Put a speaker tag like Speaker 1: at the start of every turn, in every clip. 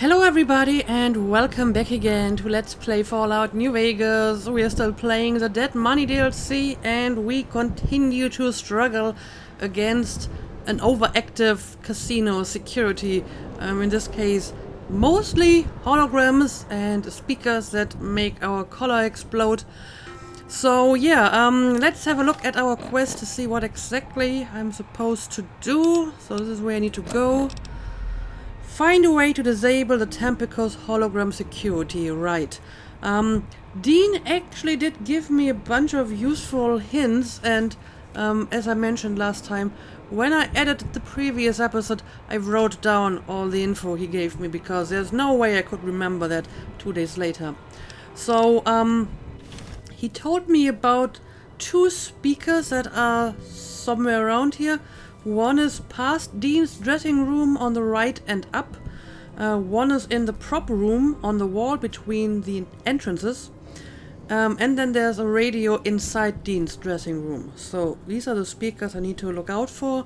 Speaker 1: Hello everybody and welcome back again to Let's Play Fallout New Vegas. We are still playing the Dead Money DLC and we continue to struggle against an overactive casino security. In this case, mostly holograms and speakers that make our collar explode. So yeah, let's have a look at our quest to see what exactly I'm supposed to do. So this is where I need to go. Find a way to disable the Tempicos hologram security, right. Dean actually did give me a bunch of useful hints and as I mentioned last time, when I edited the previous episode I wrote down all the info he gave me because there's no way I could remember that 2 days later. So he told me about 2 speakers that are somewhere around here. One is past Dean's dressing room on the right and up. One is in the prop room on the wall between the entrances. And then there's a radio inside Dean's dressing room. So these are the speakers I need to look out for.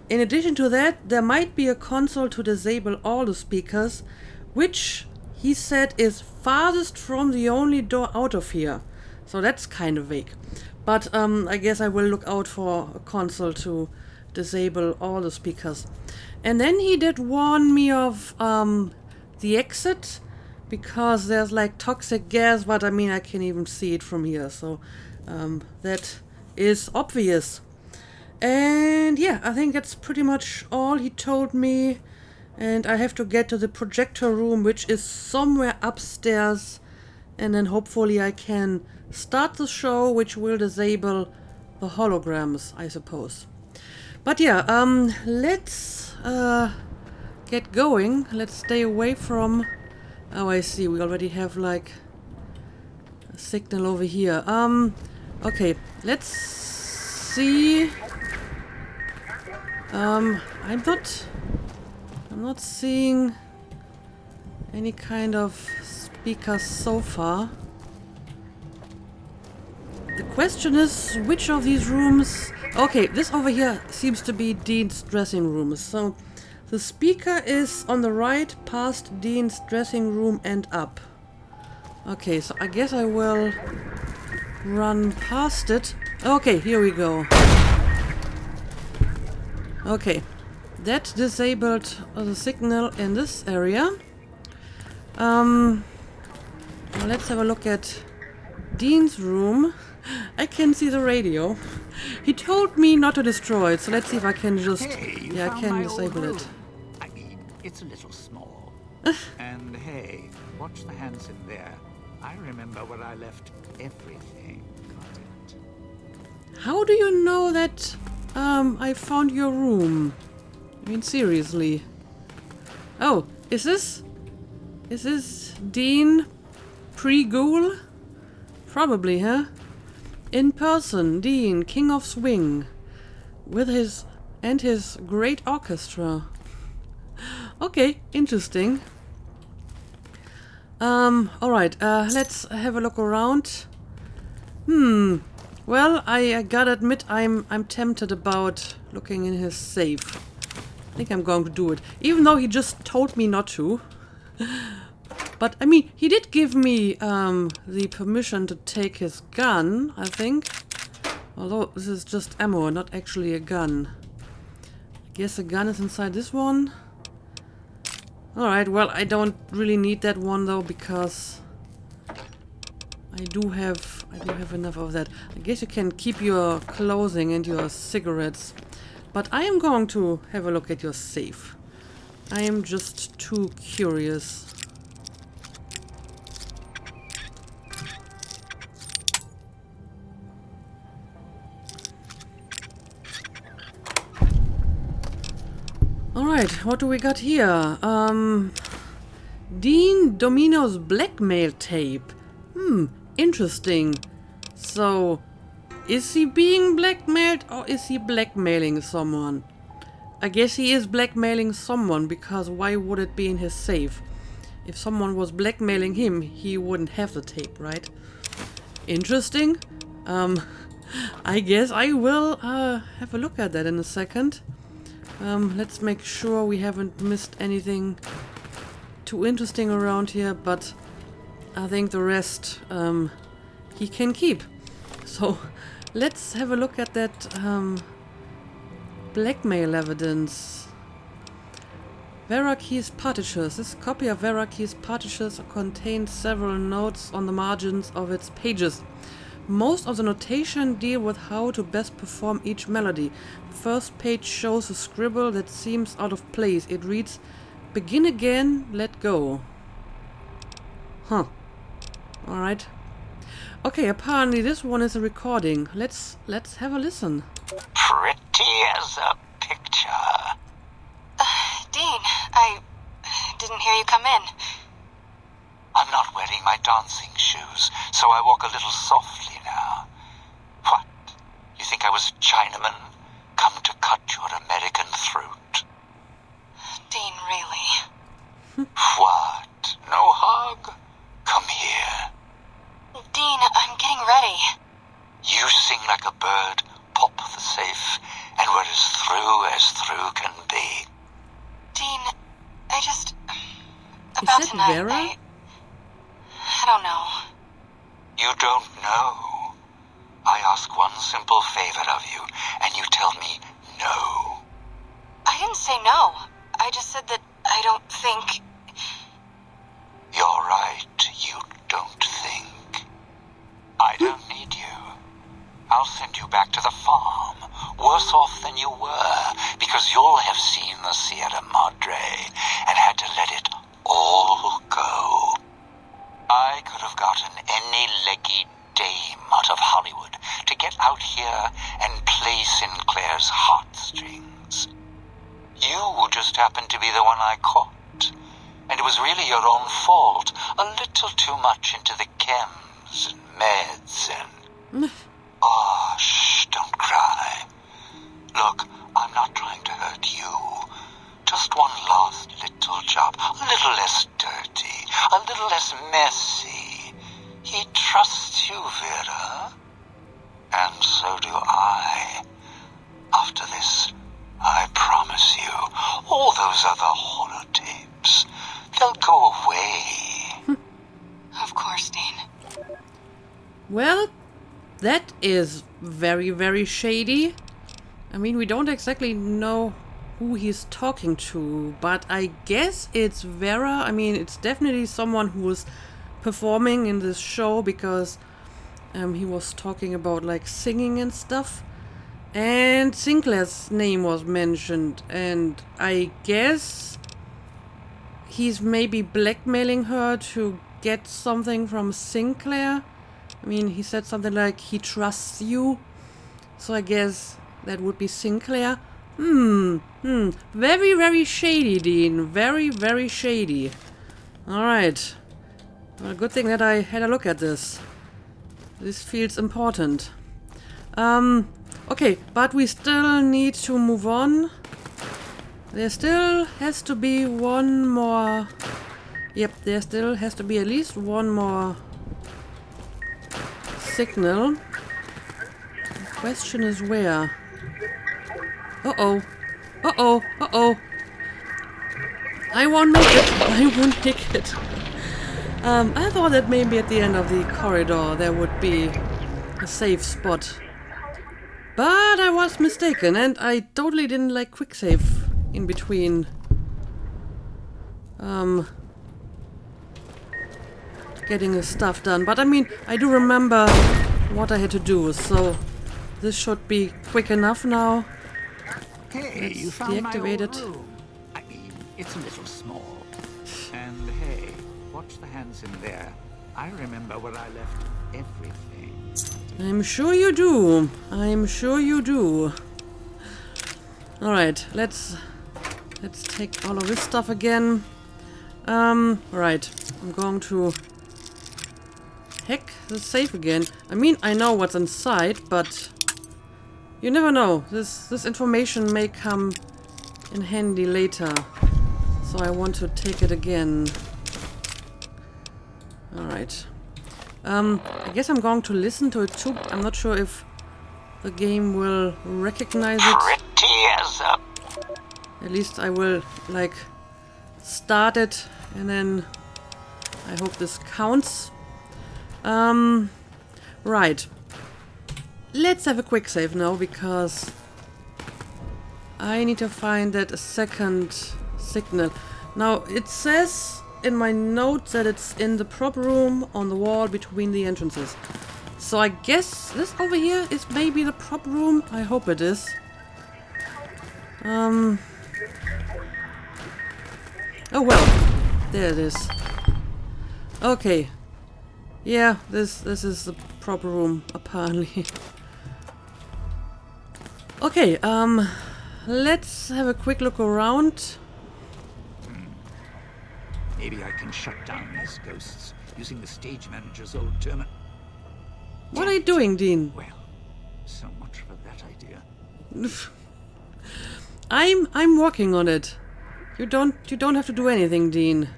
Speaker 1: In addition to that, there might be a console to disable all the speakers, which he said is farthest from the only door out of here. So that's kind of vague. But I guess I will look out for a console to disable all the speakers. And then he did warn me of the exit, because there's like toxic gas, but I mean I can even see it from here, so that is obvious. And yeah, I think that's pretty much all he told me, and I have to get to the projector room, which is somewhere upstairs, and then hopefully I can start the show, which will disable the holograms, I suppose. But yeah, let's get going. Let's stay away from... Oh, I see, we already have like a signal over here. Okay, let's see. I'm not seeing any kind of speakers so far. The question is, which of these rooms... Okay, this over here seems to be Dean's dressing room. So the speaker is on the right past Dean's dressing room and up. Okay, so I guess I will run past it. Okay, here we go. Okay, that disabled the signal in this area. Now let's have a look at Dean's room. I can see the radio. He told me not to destroy it, so let's see if I can just...
Speaker 2: Hey,
Speaker 1: yeah, I can disable it.
Speaker 2: I mean, it's a little small. And hey, watch the hands in there. I remember where I left everything. Got it?
Speaker 1: How do you know that I found your room? I mean, seriously. Oh, is this Dean pre-ghoul? Probably, huh? In person, Dean, King of Swing, with his great orchestra. Okay, interesting. Alright, let's have a look around. Well, I gotta admit I'm tempted about looking in his safe. I think I'm going to do it, even though he just told me not to. But, I mean, he did give me the permission to take his gun, I think. Although this is just ammo, not actually a gun. I guess the gun is inside this one. Alright, well, I don't really need that one, though, because I do have enough of that. I guess you can keep your clothing and your cigarettes. But I am going to have a look at your safe. I am just too curious. Alright, what do we got here? Dean Domino's blackmail tape. Interesting. So, is he being blackmailed or is he blackmailing someone? I guess he is blackmailing someone, because why would it be in his safe? If someone was blackmailing him, he wouldn't have the tape, right? Interesting. I guess I will have a look at that in a second. Let's make sure we haven't missed anything too interesting around here, but I think the rest he can keep. So let's have a look at that blackmail evidence. Veraki's Partitions. This copy of Veraki's Partitions contains several notes on the margins of its pages. Most of the notation deal with how to best perform each melody. The first page shows a scribble that seems out of place. It reads, "Begin again, let go." Huh. Alright. Okay, apparently this one is a recording. Let's have a listen.
Speaker 2: Pretty as a picture.
Speaker 3: Dean, I didn't hear you come in.
Speaker 2: I'm not wearing my dancing shoes, so I walk a little softly now. What? You think I was Chinaman, come to cut your American throat?
Speaker 3: Dean, really?
Speaker 2: What? No hug? Come here.
Speaker 3: Dean, I'm getting ready.
Speaker 2: You sing like a bird, pop the safe, and we're as through can be.
Speaker 3: Dean, I just... About
Speaker 1: Is that
Speaker 3: tonight,
Speaker 1: Vera?
Speaker 3: I don't know.
Speaker 2: You don't know. I ask one simple favor of you, and you tell me no.
Speaker 3: I didn't say no. I just said that I don't think...
Speaker 2: You're right, you don't think. I don't need you. I'll send you back to the farm, worse off than you were, because you'll have seen the Sierra Madre and had to let it all go. I could have gotten any leggy dame out of Hollywood to get out here and play Sinclair's heartstrings. You just happened to be the one I caught, and it was really your own fault, a little too much into the chems and meds and... Oh, shh, don't cry. Look, I'm not trying to hurt you. Just one last little job, a little less dirty, a little less messy. He trusts you, Vera. And so do I. After this, I promise you, all those other holotapes, they'll go away.
Speaker 3: Of course, Dean.
Speaker 1: Well, that is very, very shady. I mean, we don't exactly know who he's talking to, but I guess it's Vera. I mean, it's definitely someone who was performing in this show, because he was talking about like singing and stuff. And Sinclair's name was mentioned, and I guess he's maybe blackmailing her to get something from Sinclair. I mean, he said something like he trusts you, so I guess that would be Sinclair. Very, very shady, Dean. Very, very shady. Alright. Well, good thing that I had a look at this. This feels important. Okay, but we still need to move on. There still has to be one more... Yep, there still has to be at least one more signal. The question is where? Uh-oh. Uh-oh. Uh-oh. I won't make it. I won't make it. I thought that maybe at the end of the corridor there would be a safe spot. But I was mistaken, and I totally didn't like quick save in between. Getting the stuff done. But I mean, I do remember what I had to do, so this should be quick enough now.
Speaker 2: Hey,
Speaker 1: Let's
Speaker 2: you found my
Speaker 1: deactivate
Speaker 2: old
Speaker 1: it.
Speaker 2: room. I mean, it's a little small. And hey, watch the hands in there. I remember where I left everything.
Speaker 1: I'm sure you do. I'm sure you do. Alright, let's take all of this stuff again. Right. I'm going to hack the safe again. I mean, I know what's inside, but you never know. This information may come in handy later. So I want to take it again. Alright. I guess I'm going to listen to it too. I'm not sure if the game will recognize it.
Speaker 2: Pretty as a...
Speaker 1: At least I will, like, start it And then I hope this counts. Right. Let's have a quick save now, because I need to find that second signal. Now, it says in my notes that it's in the prop room on the wall between the entrances. So I guess this over here is maybe the prop room. I hope it is. Oh well. There it is. Okay. Yeah, this is the prop room, apparently. Okay, let's have a quick look around.
Speaker 2: Maybe I can shut down these ghosts using the stage manager's old terminal.
Speaker 1: What are you doing, Dean?
Speaker 2: Well, so much for that idea.
Speaker 1: I'm working on it. You don't have to do anything, Dean.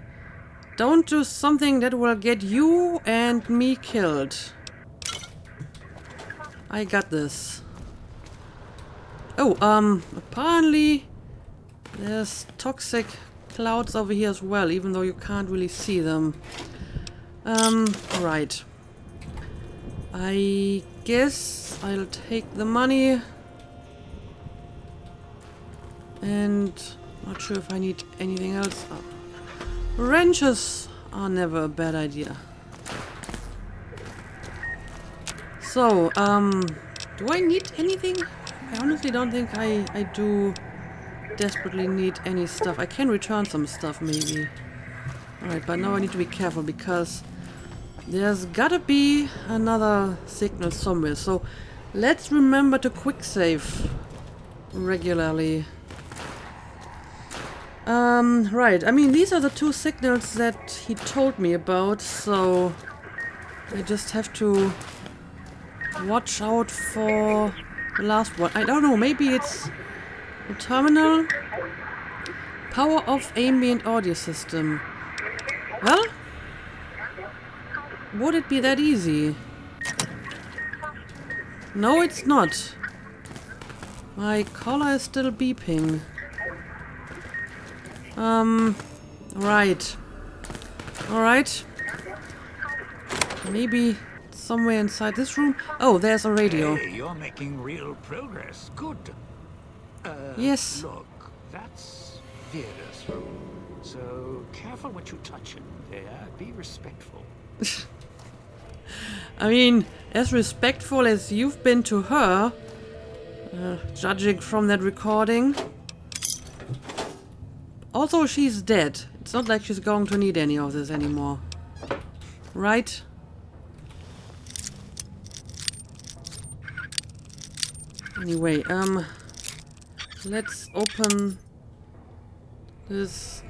Speaker 1: Don't do something that will get you and me killed. I got this. Oh, apparently there's toxic clouds over here as well, even though you can't really see them. Right. I guess I'll take the money. And not sure if I need anything else. Wrenches are never a bad idea. So, do I need anything? I honestly don't think I do desperately need any stuff. I can return some stuff, maybe. Alright, but now I need to be careful, because there's gotta be another signal somewhere. So, let's remember to quick save regularly. Right. I mean, these are the two signals that he told me about, so I just have to watch out for the last one. I don't know, maybe it's the terminal. Power off ambient audio system. Well, would it be that easy? No, it's not. My collar is still beeping. Right. Alright. Maybe somewhere inside this room. Oh, there's a radio.
Speaker 2: Hey, you're making real progress. Good.
Speaker 1: Yes.
Speaker 2: Look, that's Vera's room. So careful what you touch in there. Be respectful.
Speaker 1: I mean, as respectful as you've been to her, judging from that recording. Also, she's dead. It's not like she's going to need any of this anymore. Right? Anyway, let's open this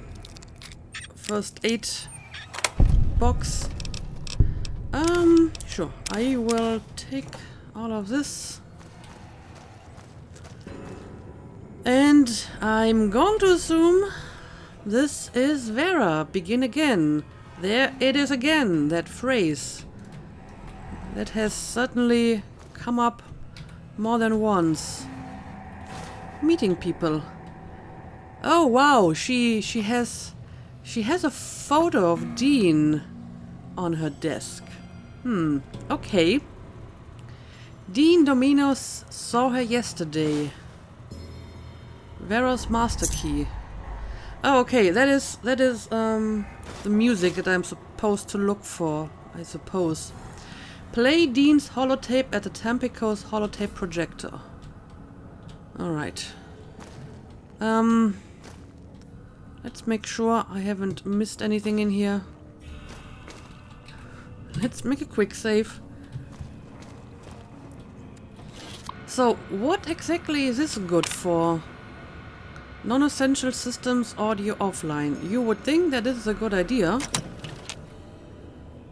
Speaker 1: first aid box. Sure. I will take all of this. And I'm going to assume this is Vera. Begin again. There it is again, that phrase. That has certainly come up more than once. Meeting people. Oh wow, she has a photo of Dean on her desk. Okay. Dean Dominos saw her yesterday. Vera's master key. Oh, okay, that is the music that I'm supposed to look for, I suppose. Play Dean's holotape at the Tampico's holotape projector. Alright. Let's make sure I haven't missed anything in here. Let's make a quick save. So, what exactly is this good for? Non-essential systems audio offline. You would think that this is a good idea.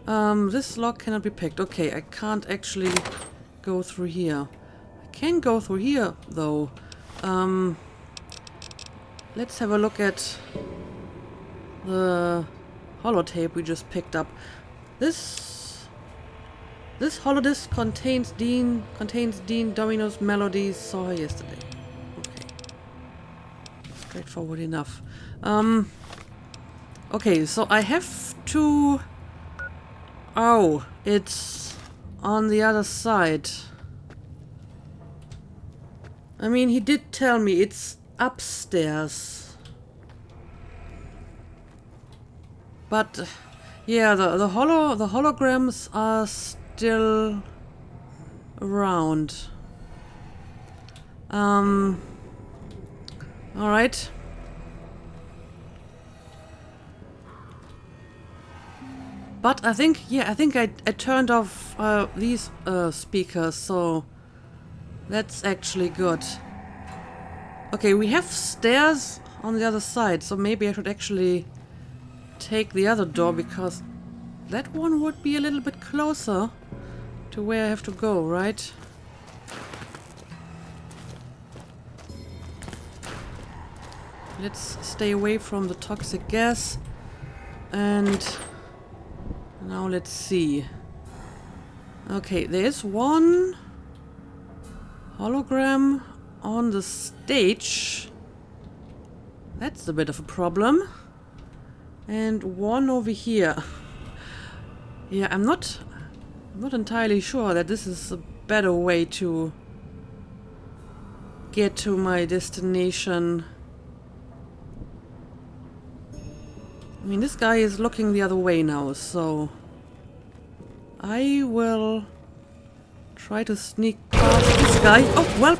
Speaker 1: This lock cannot be picked. Okay, I can't actually go through here. I can go through here, though. Let's have a look at the holotape we just picked up. This holodisc contains Dean Domino's melodies saw her yesterday. Okay. Straightforward enough. Okay, so I have to... Oh, it's on the other side. I mean, he did tell me it's upstairs. But yeah, the holograms are still around. All right. But I think, yeah, I think I turned off these speakers, so that's actually good. Okay, we have stairs on the other side, so maybe I should actually take the other door, because that one would be a little bit closer to where I have to go, right? Let's stay away from the toxic gas. And now let's see. Okay, there's one hologram on the stage. That's a bit of a problem. And one over here. Yeah, I'm not entirely sure that this is a better way to get to my destination. I mean, this guy is looking the other way now, so I will try to sneak past this guy. Oh, well.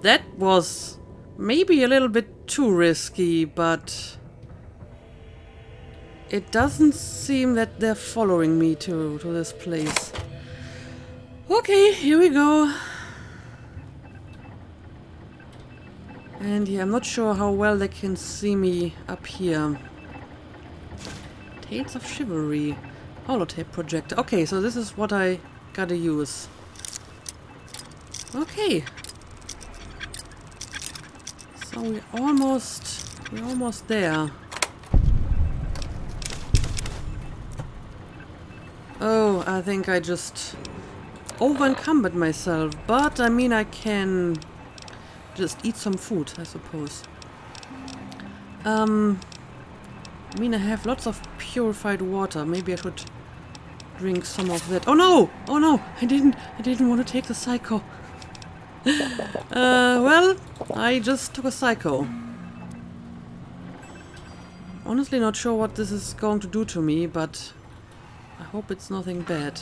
Speaker 1: That was maybe a little bit too risky, but it doesn't seem that they're following me to this place. Okay, here we go. And yeah, I'm not sure how well they can see me up here. Tales of Chivalry. Holotape projector. Okay, so this is what I gotta use. Okay. So we're almost there. Oh, I think I just over-encumbered myself. But, I mean, I can just eat some food, I suppose. I mean, I have lots of purified water. Maybe I should drink some of that. Oh no! Oh no! I didn't want to take the psycho. Well, I just took a psycho. Honestly not sure what this is going to do to me, but I hope it's nothing bad.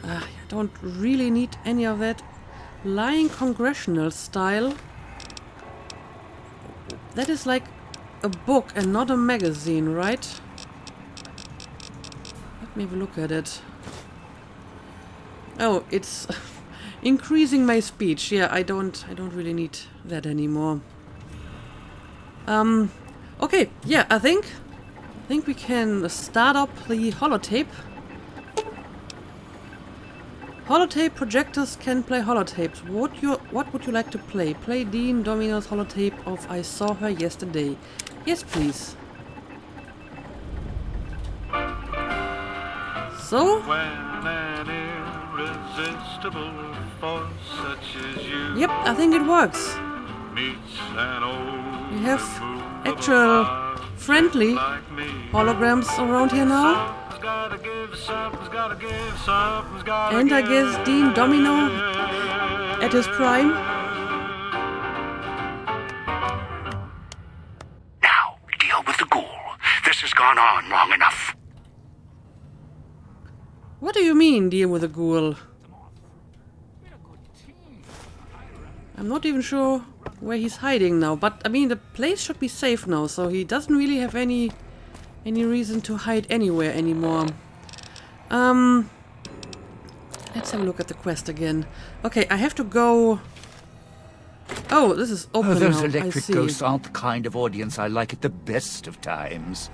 Speaker 1: I don't really need any of that lying congressional style. That is like a book and not a magazine, right? Let me have a look at it. Oh, it's increasing my speech. Yeah, I don't really need that anymore. Okay, yeah, I think we can start up the holotape. Holotape projectors can play holotapes. What would you like to play? Play Dean Domino's holotape of I Saw Her Yesterday. Yes, please. So? Yep, I think it works. We have actual friendly holograms around here now. And I guess Dean Domino at his prime.
Speaker 4: Now, deal with the ghoul. This has gone on long enough.
Speaker 1: What do you mean, deal with the ghoul? I'm not even sure where he's hiding now, but I mean the place should be safe now, so he doesn't really have any reason to hide anywhere anymore. Let's have a look at the quest again. Okay, I have to go... Oh, this is open now.
Speaker 4: Those electric
Speaker 1: I see.
Speaker 4: ghosts aren't the kind of audience I like at the best of times.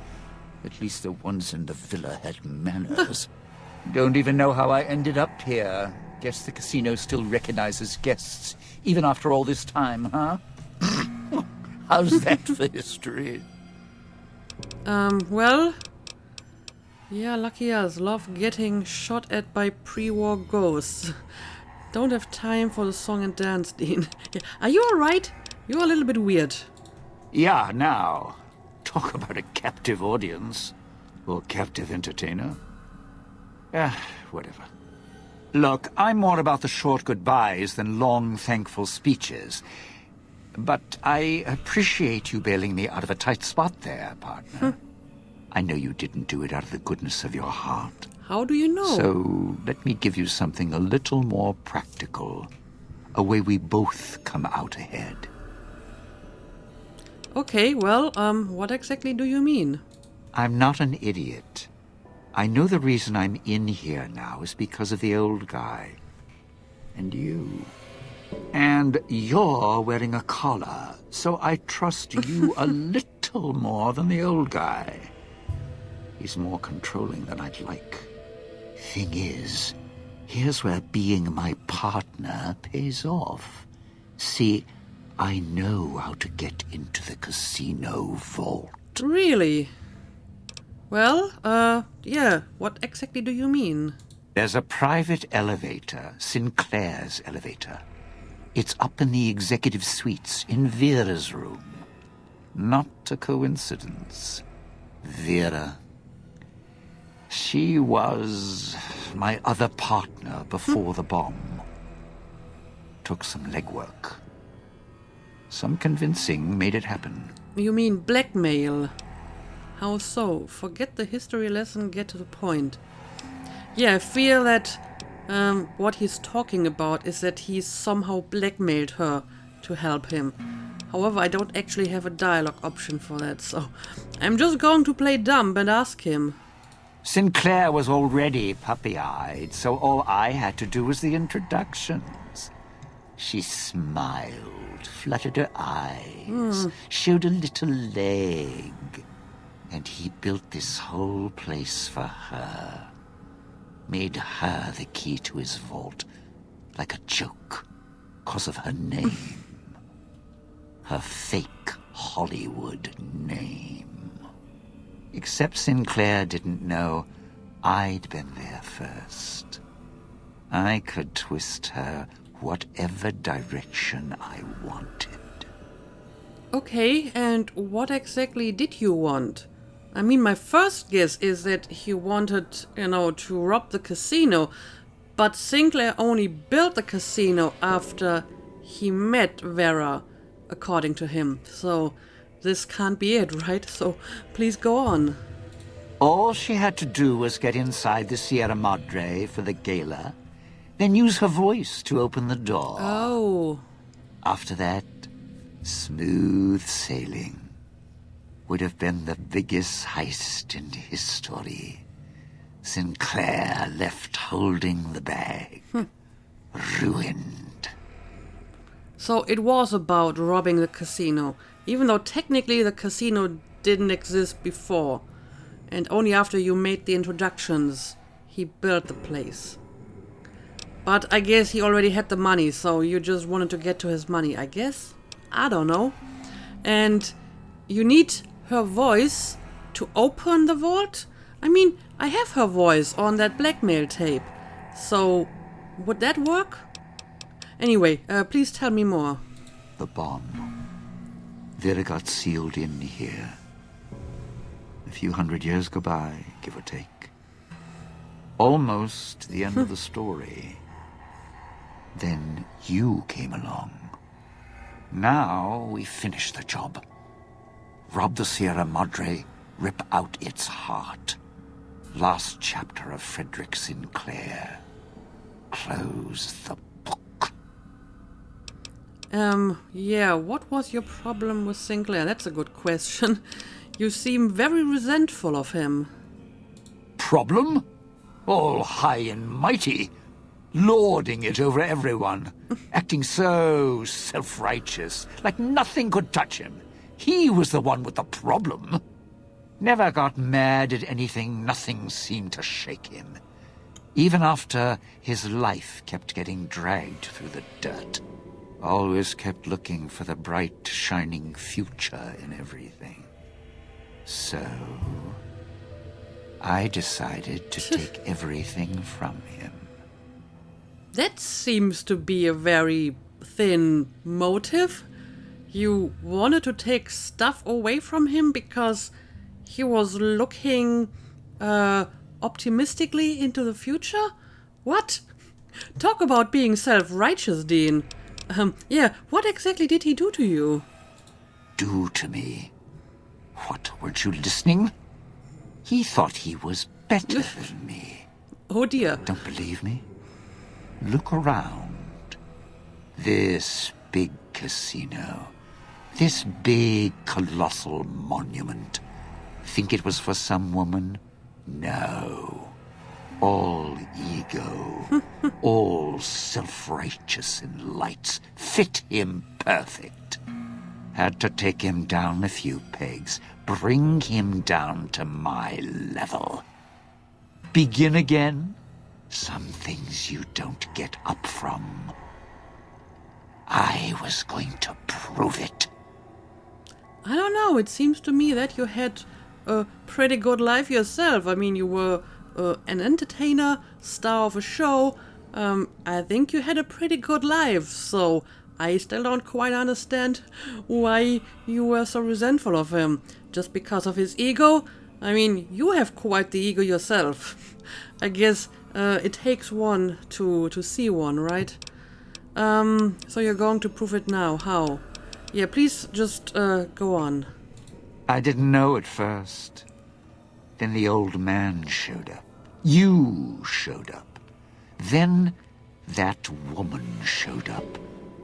Speaker 4: At least the ones in the villa had manners. Don't even know how I ended up here. Guess the casino still recognizes guests, even after all this time, huh? How's that for history?
Speaker 1: Well... Yeah, lucky us. Love getting shot at by pre-war ghosts. don't have time for the song and dance, Dean. Are you alright? You're a little bit weird.
Speaker 4: Yeah, now. Talk about a captive audience. Or captive entertainer. Whatever. Look, I'm more about the short goodbyes than long, thankful speeches. But I appreciate you bailing me out of a tight spot there, partner. I know you didn't do it out of the goodness of your heart.
Speaker 1: How do you know?
Speaker 4: So, let me give you something a little more practical. A way we both come out ahead.
Speaker 1: Okay, well, what exactly do you mean?
Speaker 4: I'm not an idiot. I know the reason I'm in here now is because of the old guy. And you. And you're wearing a collar, so I trust you a little more than the old guy. He's more controlling than I'd like. Thing is, here's where being my partner pays off. See, I know how to get into the casino vault.
Speaker 1: Really? Well, yeah, what exactly do you mean?
Speaker 4: There's a private elevator, Sinclair's elevator. It's up in the executive suites in Vera's room. Not a coincidence. Vera. She was my other partner before the bomb. Took some legwork. Some convincing made it happen.
Speaker 1: You mean blackmail? How so? Forget the history lesson, get to the point. Yeah, I feel that what he's talking about is that he somehow blackmailed her to help him. However, I don't actually have a dialogue option for that, so I'm just going to play dumb and ask him.
Speaker 4: Sinclair was already puppy-eyed, so all I had to do was the introductions. She smiled, fluttered her eyes, showed a little leg. And he built this whole place for her. Made her the key to his vault, like a joke, 'cause of her name. Her fake Hollywood name. Except Sinclair didn't know I'd been there first. I could twist her whatever direction I wanted.
Speaker 1: Okay, and what exactly did you want? I mean, my first guess is that he wanted, to rob the casino, but Sinclair only built the casino after he met Vera, according to him. So this can't be it, right? So please go on.
Speaker 4: All she had to do was get inside the Sierra Madre for the gala, then use her voice to open the door.
Speaker 1: Oh.
Speaker 4: After that, smooth sailing. Would have been the biggest heist in history. Sinclair left holding the bag. Ruined.
Speaker 1: So it was about robbing the casino, even though technically the casino didn't exist before. And only after you made the introductions, he built the place. But I guess he already had the money, so you just wanted to get to his money, I guess? I don't know. And you need her voice to open the vault? I mean, I have her voice on that blackmail tape. So, would that work? Anyway, please tell me more.
Speaker 4: The bomb. Vera got sealed in here. A few hundred years go by, give or take. Almost the end of the story. Then you came along. Now we finish the job. Rob the Sierra Madre, rip out its heart. Last chapter of Frederick Sinclair. Close the book.
Speaker 1: Yeah, what was your problem with Sinclair? That's a good question. You seem very resentful of him.
Speaker 4: Problem? All high and mighty. Lording it over everyone. Acting so self-righteous, like nothing could touch him. He was the one with the problem. Never got mad at anything, nothing seemed to shake him. Even after his life kept getting dragged through the dirt. Always kept looking for the bright, shining future in everything. So, I decided to take everything from him.
Speaker 1: That seems to be a very thin motive. You wanted to take stuff away from him because he was looking optimistically into the future? What? Talk about being self-righteous, Dean. Yeah, what exactly did he do to you?
Speaker 4: Do to me? What, weren't you listening? He thought he was better than me.
Speaker 1: Oh dear.
Speaker 4: Don't believe me? Look around. This big casino. This big, colossal monument. Think it was for some woman? No. All ego. All self-righteous in lights. Fit him perfect. Had to take him down a few pegs. Bring him down to my level. Begin again? Some things you don't get up from. I was going to prove it.
Speaker 1: I don't know, it seems to me that you had a pretty good life yourself. I mean, you were an entertainer, star of a show. I think you had a pretty good life, so I still don't quite understand why you were so resentful of him. Just because of his ego? I mean, you have quite the ego yourself. I guess it takes one to see one, right? So you're going to prove it now. How? Yeah, please just go on.
Speaker 4: I didn't know at first. Then the old man showed up. You showed up. Then that woman showed up,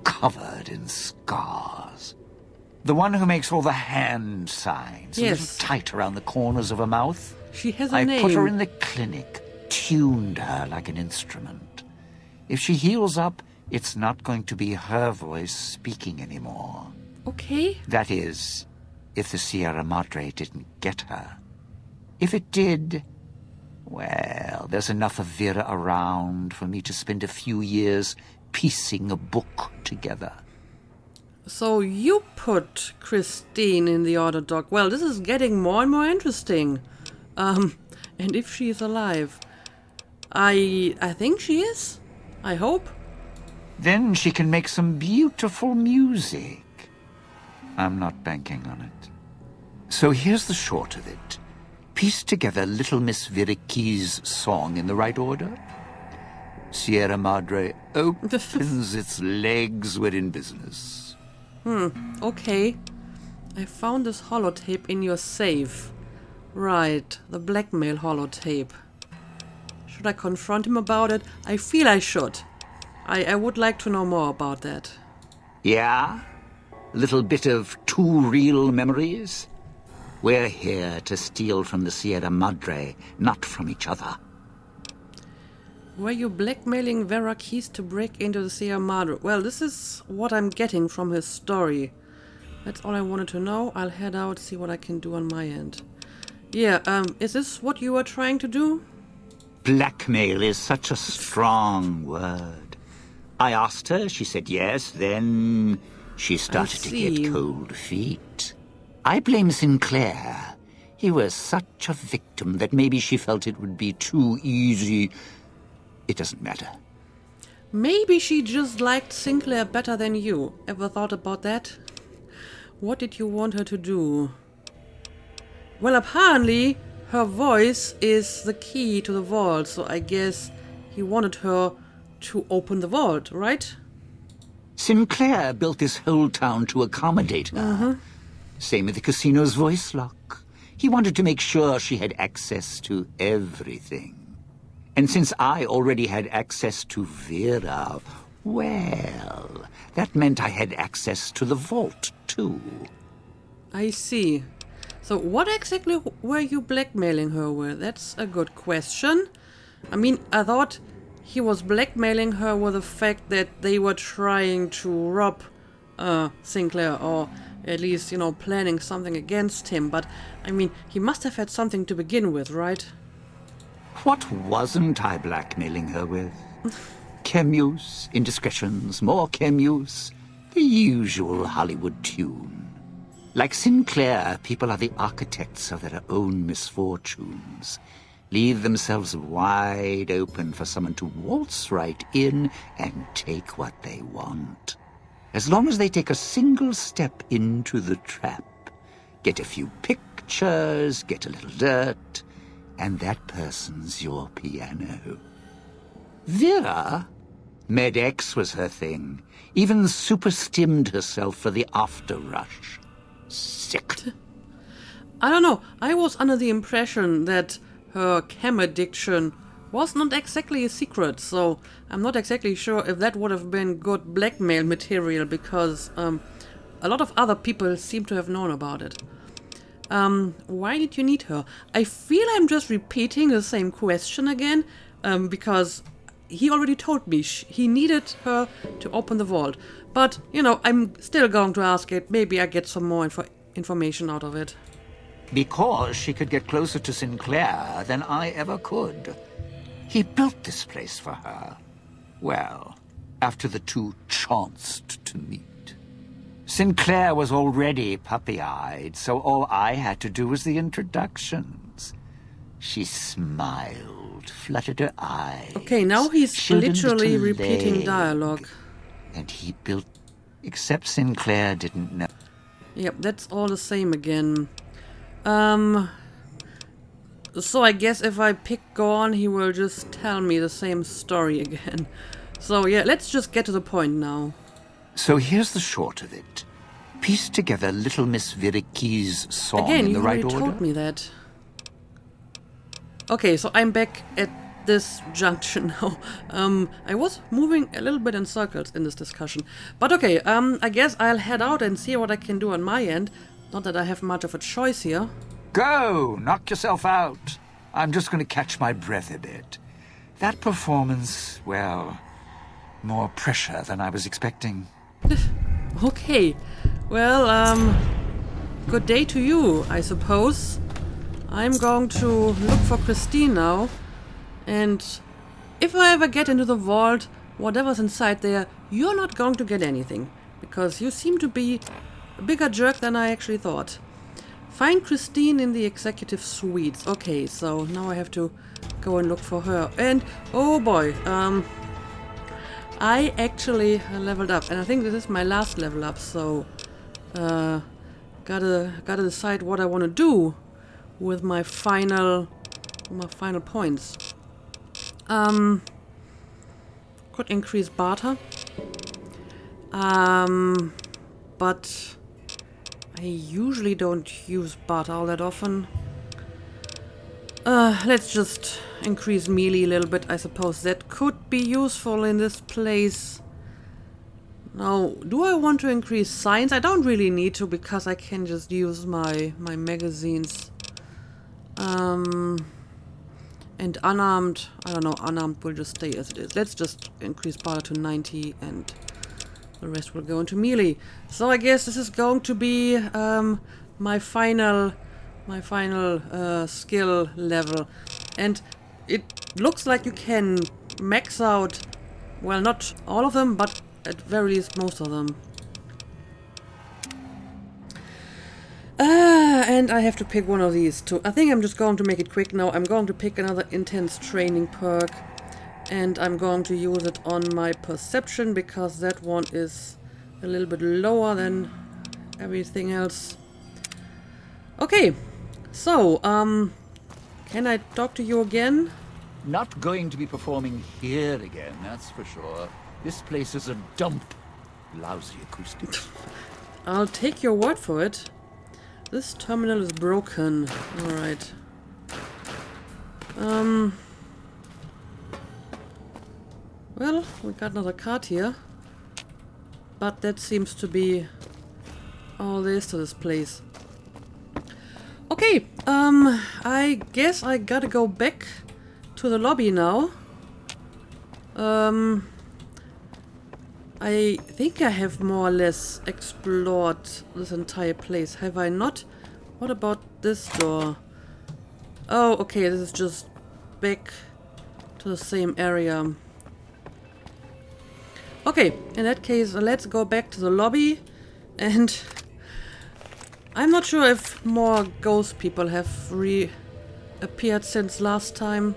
Speaker 4: covered in scars. The one who makes all the hand signs, a little tight around the corners of her mouth.
Speaker 1: She has a name.
Speaker 4: I put her in the clinic, tuned her like an instrument. If she heals up, it's not going to be her voice speaking anymore.
Speaker 1: Okay.
Speaker 4: That is, if the Sierra Madre didn't get her. If it did, well, there's enough of Vera around for me to spend a few years piecing a book together.
Speaker 1: So you put Christine in the order doc. Well, this is getting more and more interesting. And if she is alive, I think she is. I hope.
Speaker 4: Then she can make some beautiful music. I'm not banking on it. So here's the short of it. Piece together Little Miss Vera Key's song in the right order. Sierra Madre opens its legs, we're in business.
Speaker 1: Okay. I found this holotape in your safe. Right, the blackmail holotape. Should I confront him about it? I feel I should. I would like to know more about that.
Speaker 4: Yeah? A little bit of too real memories? We're here to steal from the Sierra Madre, not from each other.
Speaker 1: Were you blackmailing Vera Keys to break into the Sierra Madre? Well, this is what I'm getting from his story. That's all I wanted to know. I'll head out, see what I can do on my end. Yeah, is this what you were trying to do?
Speaker 4: Blackmail is such a strong word. I asked her, she said yes, then she started to get cold feet. I blame Sinclair. He was such a victim that maybe she felt it would be too easy. It doesn't matter.
Speaker 1: Maybe she just liked Sinclair better than you. Ever thought about that? What did you want her to do? Well, apparently her voice is the key to the vault, so I guess he wanted her to open the vault, right?
Speaker 4: Sinclair built this whole town to accommodate her. Same with the casino's voice lock. He wanted to make sure she had access to everything. And since I already had access to Vera, well, that meant I had access to the vault, too.
Speaker 1: I see. So what exactly were you blackmailing her with? That's a good question. I mean, I thought he was blackmailing her with the fact that they were trying to rob Sinclair, or at least, planning something against him. But, I mean, he must have had something to begin with, right?
Speaker 4: What wasn't I blackmailing her with? Chem-use, indiscretions, more chem-use. The usual Hollywood tune. Like Sinclair, people are the architects of their own misfortunes. leave themselves wide open for someone to waltz right in and take what they want. As long as they take a single step into the trap, get a few pictures, get a little dirt, and that person's your piano. Vera? Med-X was her thing. Even super-stimmed herself for the after-rush. Sick.
Speaker 1: I don't know, I was under the impression that her chem addiction was not exactly a secret, so I'm not exactly sure if that would have been good blackmail material, because a lot of other people seem to have known about it. Why did you need her? I feel I'm just repeating the same question again, because he already told me he needed her to open the vault. But, you know, I'm still going to ask it. Maybe I get some more information out of it.
Speaker 4: Because she could get closer to Sinclair than I ever could. He built this place for her. Well, after the two chanced to meet. Sinclair was already puppy-eyed, so all I had to do was the introductions. She smiled, fluttered her eyes.
Speaker 1: Okay, now he's
Speaker 4: showed a
Speaker 1: literally
Speaker 4: little
Speaker 1: repeating
Speaker 4: leg,
Speaker 1: dialogue.
Speaker 4: And he built... Except Sinclair didn't know.
Speaker 1: Yep, that's all the same again. So I guess if I pick Gorn, he will just tell me the same story again. So yeah, let's just get to the point now.
Speaker 4: So here's the short of it. Piece together Little Miss Viriki's song
Speaker 1: Again,
Speaker 4: in
Speaker 1: you
Speaker 4: the right
Speaker 1: already
Speaker 4: order.
Speaker 1: told me that. Okay, so I'm back at this junction now. I was moving a little bit in circles in this discussion. But okay, I guess I'll head out and see what I can do on my end. Not that I have much of a choice here.
Speaker 4: Go! Knock yourself out. I'm just going to catch my breath a bit. That performance, well, more pressure than I was expecting.
Speaker 1: Okay, well, good day to you, I suppose. I'm going to look for Christine now, and if I ever get into the vault, whatever's inside there, you're not going to get anything, because you seem to be a bigger jerk than I actually thought. Find Christine in the executive suites. Okay, so now I have to go and look for her. And, oh boy, I actually leveled up, and I think this is my last level up, so gotta decide what I want to do with my final points. Could increase barter, but I usually don't use barter all that often. Let's just increase melee a little bit. I suppose that could be useful in this place. Now, do I want to increase science? I don't really need to, because I can just use my magazines. And unarmed, I don't know, unarmed will just stay as it is. Let's just increase barter to 90 and the rest will go into melee. So I guess this is going to be my final skill level. And it looks like you can max out, well, not all of them, but at very least most of them. And I have to pick one of these two. I think I'm just going to make it quick now. I'm going to pick another intense training perk. And I'm going to use it on my perception, because that one is a little bit lower than everything else. Okay, so, can I talk to you again?
Speaker 4: Not going to be performing here again, that's for sure. This place is a dump. Lousy acoustics.
Speaker 1: I'll take your word for it. This terminal is broken. Alright. Well, we got another card here. But that seems to be all there is to this place. Okay, I guess I gotta go back to the lobby now. I think I have more or less explored this entire place, have I not? What about this door? Oh, okay, this is just back to the same area. Okay, in that case, let's go back to the lobby, and I'm not sure if more ghost people have appeared since last time.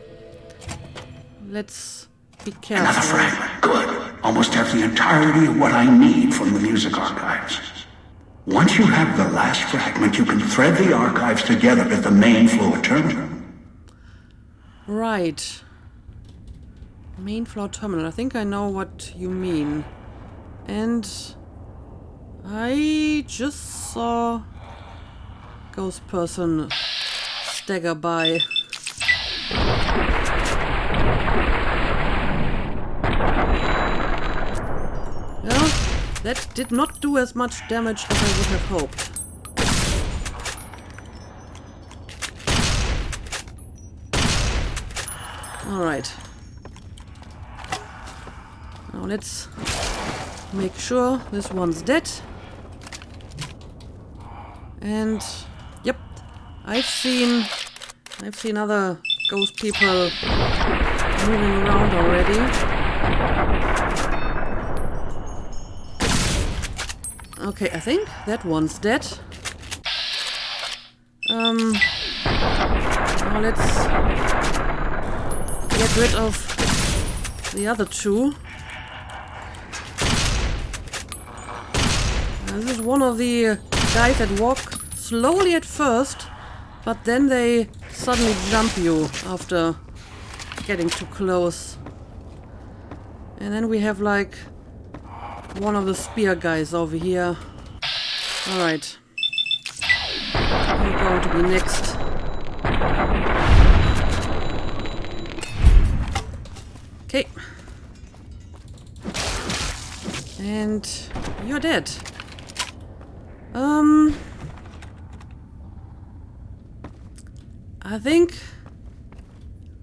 Speaker 1: Let's be
Speaker 5: Another
Speaker 1: careful.
Speaker 5: fragment. Good. Almost have the entirety of what I need from the music archives. Once you have the last fragment, you can thread the archives together at the main floor terminal.
Speaker 1: Right. Main floor terminal. I think I know what you mean. And I just saw ghost person stagger by. Well, that did not do as much damage as I would have hoped. Alright. Now let's make sure this one's dead. And yep, I've seen other ghost people moving around already. Okay, I think that one's dead. Now let's get rid of the other two. This is one of the guys that walk slowly at first, but then they suddenly jump you after getting too close. And then we have like one of the spear guys over here. Alright. I'm going to be next. Okay. And you're dead.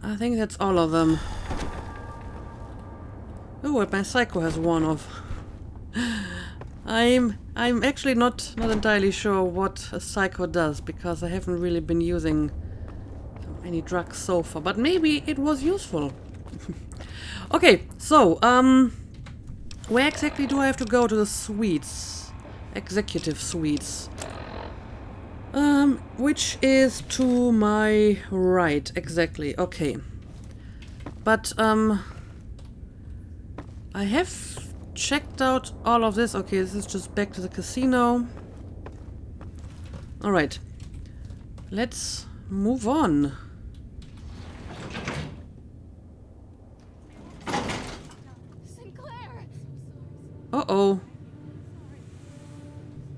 Speaker 1: I think that's all of them. Oh, what my psycho has one of. I'm actually not entirely sure what a psycho does, because I haven't really been using any drugs so far, but maybe it was useful. Okay, so where exactly do I have to go to the suites? Executive suites. Which is to my right, exactly. Okay. But I have checked out all of this. Okay, this is just back to the casino. Alright. Let's move on.
Speaker 3: Sinclair!
Speaker 1: Uh-oh.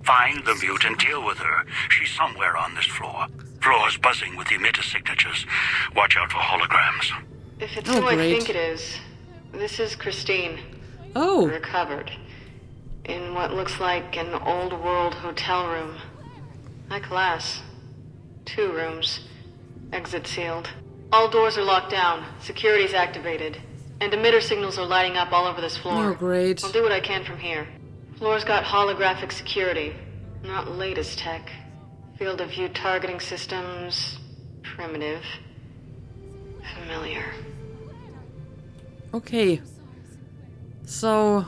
Speaker 6: Find the mute and deal with her. She's somewhere on this floor. Floor's buzzing with emitter signatures. Watch out for holograms.
Speaker 7: If it's
Speaker 1: Oh,
Speaker 7: who I
Speaker 1: great.
Speaker 7: think it is, this is Christine.
Speaker 1: Oh,
Speaker 7: Recovered. In what looks like an old world hotel room. High class. 2 rooms. Exit sealed. All doors are locked down. Security's activated. And emitter signals are lighting up all over this floor.
Speaker 1: oh great.
Speaker 7: I'll do what I can from here. Floor's got holographic security. Not latest tech. Field of view targeting systems. Primitive. Familiar.
Speaker 1: Okay. So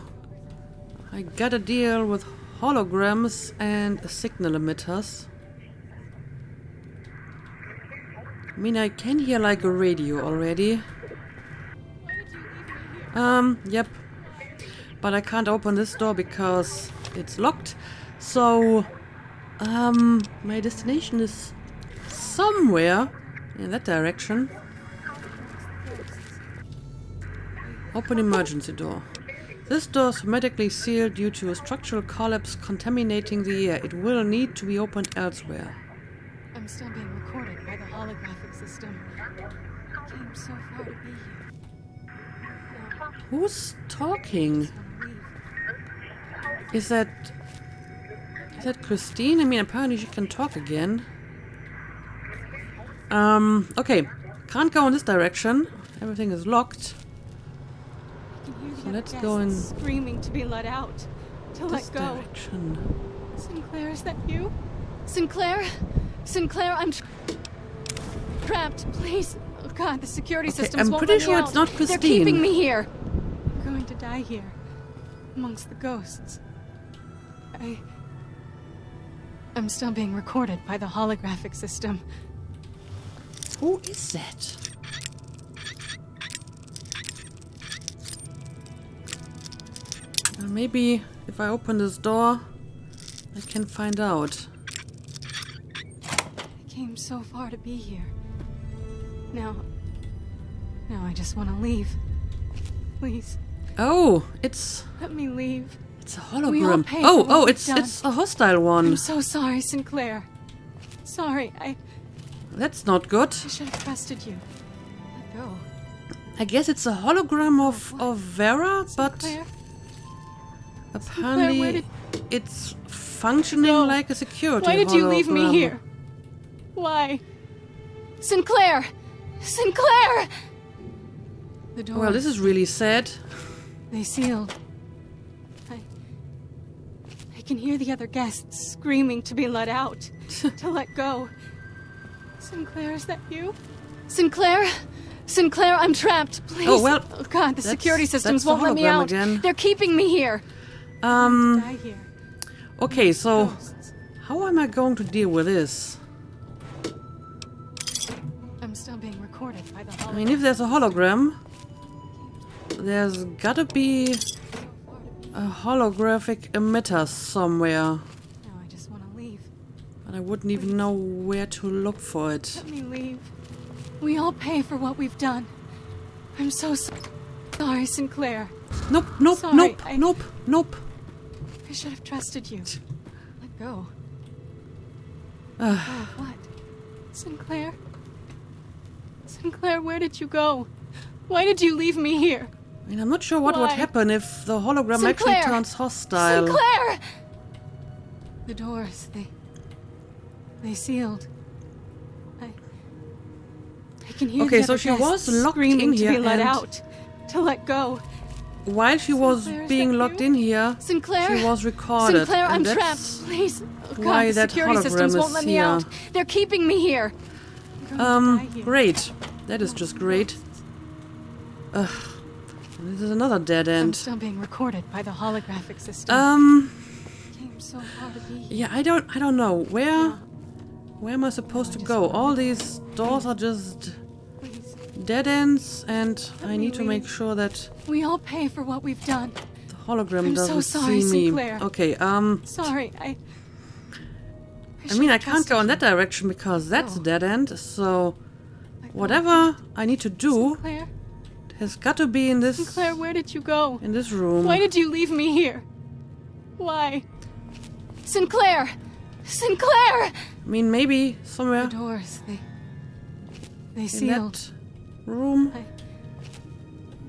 Speaker 1: I gotta deal with holograms and signal emitters. I mean, I can hear like a radio already. Yep. But I can't open this door because it's locked. So, my destination is somewhere in that direction. Open emergency door. This door is hermetically sealed due to a structural collapse contaminating the air. It will need to be opened elsewhere.
Speaker 3: I'm still being recorded by the holographic system. I came so far to be here.
Speaker 1: Who's talking? Is that Christine? I mean, apparently she can talk again. Okay. Can't go in this direction. Everything is locked. So let's go in
Speaker 3: Screaming to be let out. To
Speaker 1: this
Speaker 3: let go.
Speaker 1: direction.
Speaker 3: Sinclair, is that you? Sinclair? Sinclair, I'm trapped. Please. Oh God, the security systems
Speaker 1: I'm
Speaker 3: won't
Speaker 1: pretty
Speaker 3: let me
Speaker 1: sure
Speaker 3: out.
Speaker 1: it's not
Speaker 3: They're
Speaker 1: Christine.
Speaker 3: keeping me here. I'm going to die here, amongst the ghosts. I'm still being recorded by the holographic system.
Speaker 1: Who is that? Maybe if I open this door, I can find out.
Speaker 3: I came so far to be here. Now I just want to leave. Please,
Speaker 1: Oh, it's
Speaker 3: let me leave.
Speaker 1: a
Speaker 3: We all
Speaker 1: hologram.
Speaker 3: pay for what we've
Speaker 1: It's
Speaker 3: done.
Speaker 1: a hostile one.
Speaker 3: I'm so sorry, Sinclair. Sorry, I
Speaker 1: That's not good.
Speaker 3: should have trusted you. Let go.
Speaker 1: I guess it's a hologram of Vera, but
Speaker 3: Sinclair?
Speaker 1: apparently
Speaker 3: where did-
Speaker 1: it's functioning
Speaker 3: No.
Speaker 1: like a security
Speaker 3: Why did you leave me
Speaker 1: hologram.
Speaker 3: here? Why? Sinclair! Sinclair! The door.
Speaker 1: Well, this is really sad.
Speaker 3: They sealed. I can hear the other guests screaming to be let out. To let go. Sinclair, is that you? Sinclair? Sinclair, I'm trapped. Please.
Speaker 1: Oh, well,
Speaker 3: Oh, God, the
Speaker 1: that's-
Speaker 3: security systems
Speaker 1: that's the
Speaker 3: won't let me
Speaker 1: hologram
Speaker 3: out.
Speaker 1: again.
Speaker 3: They're keeping me here. Die here.
Speaker 1: Okay, so
Speaker 3: Ghosts.
Speaker 1: how am I going to deal with this?
Speaker 3: I'm still being recorded by the
Speaker 1: I
Speaker 3: hologram.
Speaker 1: mean, if there's a hologram, there's gotta be a holographic emitter somewhere.
Speaker 3: Now I just want to leave.
Speaker 1: But I wouldn't even know where to look for it.
Speaker 3: Let me leave. We all pay for what we've done. I'm so sorry, Sinclair.
Speaker 1: Nope, nope,
Speaker 3: Sorry,
Speaker 1: nope,
Speaker 3: I-
Speaker 1: nope, nope.
Speaker 3: I should have trusted you. Let go.
Speaker 1: Ugh.
Speaker 3: Oh, what? Sinclair? Sinclair, where did you go? Why did you leave me here?
Speaker 1: I mean, I'm not sure what would
Speaker 3: Why?
Speaker 1: happen if the hologram
Speaker 3: Sinclair!
Speaker 1: actually turns hostile.
Speaker 3: Sinclair! The doors, they sealed. I can hear
Speaker 1: Okay,
Speaker 3: the
Speaker 1: so
Speaker 3: other
Speaker 1: she was
Speaker 3: guests
Speaker 1: locked
Speaker 3: screaming
Speaker 1: in
Speaker 3: to
Speaker 1: here
Speaker 3: be let
Speaker 1: and-
Speaker 3: out. To let go.
Speaker 1: While she was
Speaker 3: Sinclair, is
Speaker 1: being
Speaker 3: that
Speaker 1: locked
Speaker 3: you?
Speaker 1: in here,
Speaker 3: Sinclair?
Speaker 1: she was recorded.
Speaker 3: Sinclair, I'm
Speaker 1: and that's
Speaker 3: trapped. Please. Oh, God,
Speaker 1: why
Speaker 3: the
Speaker 1: that
Speaker 3: security systems
Speaker 1: hologram
Speaker 3: won't
Speaker 1: is
Speaker 3: let me
Speaker 1: here.
Speaker 3: out. They're keeping me here. I'm going to die here.
Speaker 1: Great. That is just great. Ugh. This is another dead
Speaker 3: I'm
Speaker 1: end.
Speaker 3: still being recorded by the holographic system. Came so far to be here.
Speaker 1: Yeah, I don't know. Where am I supposed to go? All these doors are just
Speaker 3: Please.
Speaker 1: dead ends, and I
Speaker 3: me
Speaker 1: need to make
Speaker 3: leave.
Speaker 1: sure that
Speaker 3: We all pay for what we've done.
Speaker 1: the hologram
Speaker 3: I'm so
Speaker 1: doesn't
Speaker 3: sorry,
Speaker 1: see me.
Speaker 3: Sinclair.
Speaker 1: Okay,
Speaker 3: Sorry, I
Speaker 1: I mean, I
Speaker 3: should have
Speaker 1: can't go in that
Speaker 3: trusted
Speaker 1: direction because that's a
Speaker 3: No.
Speaker 1: dead end, so
Speaker 3: you. Let go.
Speaker 1: whatever I need to do
Speaker 3: Sinclair?
Speaker 1: has got to be in this
Speaker 3: Sinclair, where did you go?
Speaker 1: in this room.
Speaker 3: Why did you leave me here? Why? Sinclair! Sinclair!
Speaker 1: I mean, maybe somewhere
Speaker 3: The doors, they
Speaker 1: in
Speaker 3: sealed.
Speaker 1: that room.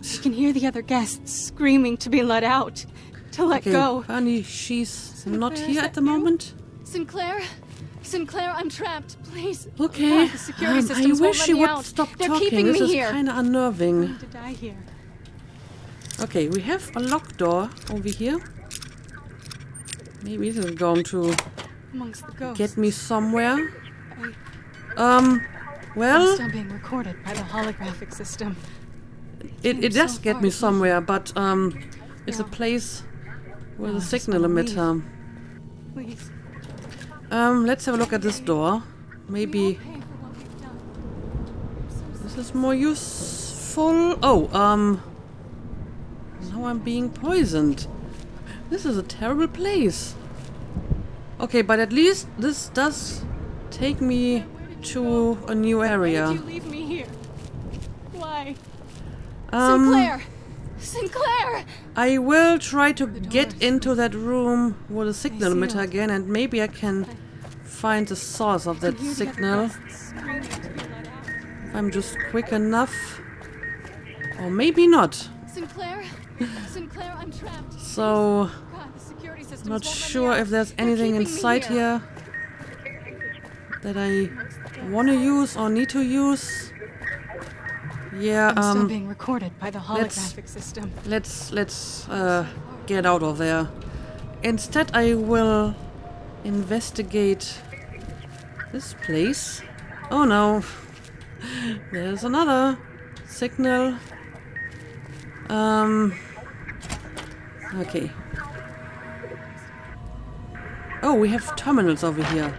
Speaker 3: You can hear the other guests screaming to be let out. To let
Speaker 1: Okay,
Speaker 3: go.
Speaker 1: apparently she's not
Speaker 3: Sinclair,
Speaker 1: here
Speaker 3: is
Speaker 1: at the
Speaker 3: that you?
Speaker 1: moment.
Speaker 3: Sinclair? Sinclair, I'm trapped. Please.
Speaker 1: Okay,
Speaker 3: God, the security
Speaker 1: I
Speaker 3: systems
Speaker 1: wish
Speaker 3: won't
Speaker 1: she
Speaker 3: let me
Speaker 1: would
Speaker 3: out.
Speaker 1: stop
Speaker 3: They're
Speaker 1: talking.
Speaker 3: keeping
Speaker 1: This
Speaker 3: me
Speaker 1: is
Speaker 3: here.
Speaker 1: kind of
Speaker 3: I'm
Speaker 1: unnerving.
Speaker 3: going to die here.
Speaker 1: Okay, we have a locked door over here. Maybe this is going to
Speaker 3: Amongst the ghosts.
Speaker 1: get me somewhere.
Speaker 3: I'm
Speaker 1: Well,
Speaker 3: still being recorded by the holographic system.
Speaker 1: it
Speaker 3: came
Speaker 1: does
Speaker 3: so
Speaker 1: get
Speaker 3: far
Speaker 1: me
Speaker 3: to be
Speaker 1: somewhere, but it's a
Speaker 3: Yeah.
Speaker 1: place with
Speaker 3: No,
Speaker 1: a
Speaker 3: I just
Speaker 1: signal
Speaker 3: wanna leave.
Speaker 1: emitter.
Speaker 3: Please.
Speaker 1: Let's have a look at this door.
Speaker 3: We
Speaker 1: Maybe
Speaker 3: all pay for what we've done. I'm so
Speaker 1: this is more useful. Oh, now I'm being poisoned. This is a terrible place. Okay, but at least this does take me to a new
Speaker 3: Why
Speaker 1: area.
Speaker 3: did you leave me here? Why?
Speaker 1: Um,
Speaker 3: Sinclair! Sinclair!
Speaker 1: I will try to get
Speaker 3: doors,
Speaker 1: into that room with a signal
Speaker 3: sealed.
Speaker 1: emitter again, and maybe I can find the source of that
Speaker 3: Can hear the other
Speaker 1: signal.
Speaker 3: guests screaming to be let out.
Speaker 1: If I'm just quick enough. Or maybe not.
Speaker 3: Sinclair? Sinclair, I'm trapped.
Speaker 1: So,
Speaker 3: God, the security systems
Speaker 1: not
Speaker 3: won't let me
Speaker 1: sure
Speaker 3: out.
Speaker 1: if there's
Speaker 3: They're
Speaker 1: anything
Speaker 3: keeping me
Speaker 1: inside here that I want to use or need to use. Yeah,
Speaker 3: I'm still being recorded by the
Speaker 1: let's-
Speaker 3: holographic system.
Speaker 1: let's get out of there. Instead, I will investigate this place. Oh no, there's another signal. Okay. Oh, we have terminals over here.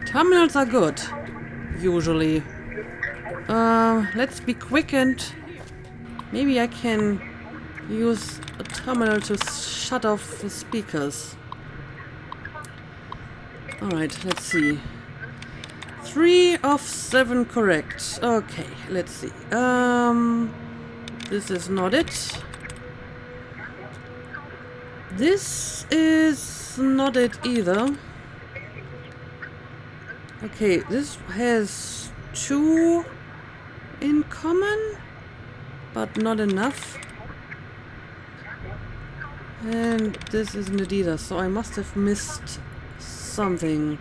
Speaker 1: Terminals are good, usually. Let's be quick and maybe I can use a terminal to shut off the speakers. Alright, let's see. 3 of 7 correct. Okay, let's see. This is not it. This is not it either. Okay, this has 2 in common, but not enough. And this isn't it either, so I must have missed something.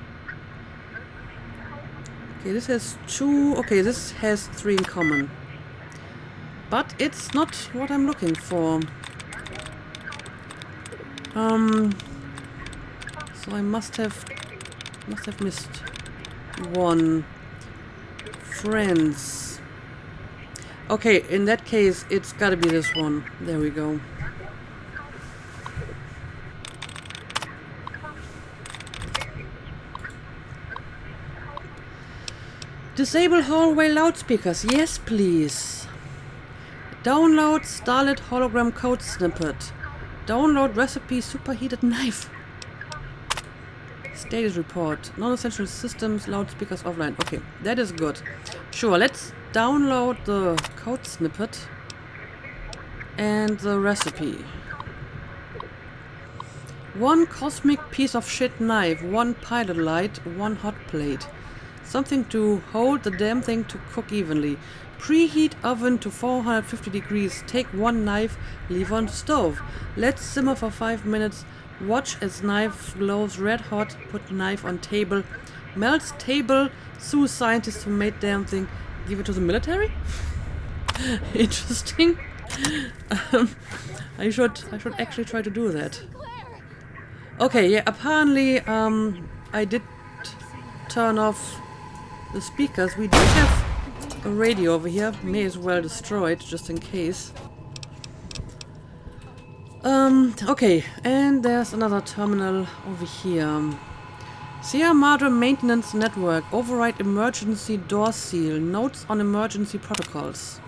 Speaker 1: Okay, this has 2. Okay, this has 3 in common. But it's not what I'm looking for. So I must have missed 1. Friends. Okay, in that case, it's gotta be this one. There we go. Disable hallway loudspeakers. Yes, please. Download Starlit hologram code snippet. Download recipe superheated knife. Status report. Non-essential systems, loudspeakers offline. Okay, that is good. Sure, let's download the code snippet and the recipe. 1 cosmic piece of shit knife, 1 pilot light, 1 hot plate. Something to hold the damn thing to cook evenly. Preheat oven to 450 degrees. Take 1 knife, leave on stove. Let simmer for 5 minutes. Watch as knife glows red hot. Put knife on table. Melts table. Sue scientists who made damn thing. Give it to the military? Interesting. I should actually try to do that. Okay, yeah, apparently I did turn off the speakers. We do have a radio over here. May as well destroy it just in case. Okay, and there's another terminal over here. Sierra Madre Maintenance Network. Override emergency door seal. Notes on emergency protocols.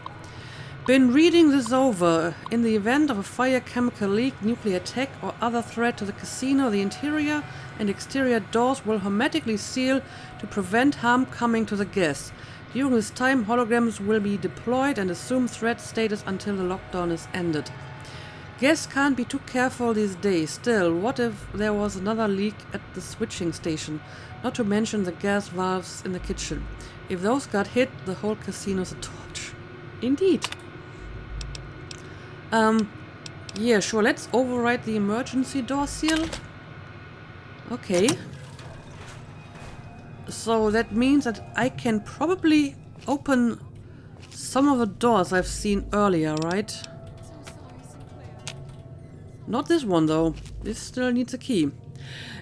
Speaker 1: Been reading this over. In the event of a fire, chemical leak, nuclear attack, or other threat to the casino, the interior and exterior doors will hermetically seal to prevent harm coming to the guests. During this time, holograms will be deployed and assume threat status until the lockdown is ended. Guests can't be too careful these days. Still, what if there was another leak at the switching station? Not to mention the gas valves in the kitchen. If those got hit, the whole casino's a torch. Indeed. Yeah, sure, let's override the emergency door seal. Okay. So that means that I can probably open some of the doors I've seen earlier, right? Not this one, though. This still needs a key.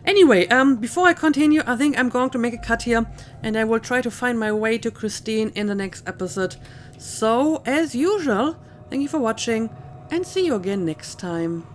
Speaker 1: Anyway, before I continue, I think I'm going to make a cut here, and I will try to find my way to Christine in the next episode. So, as usual, thank you for watching, and see you again next time.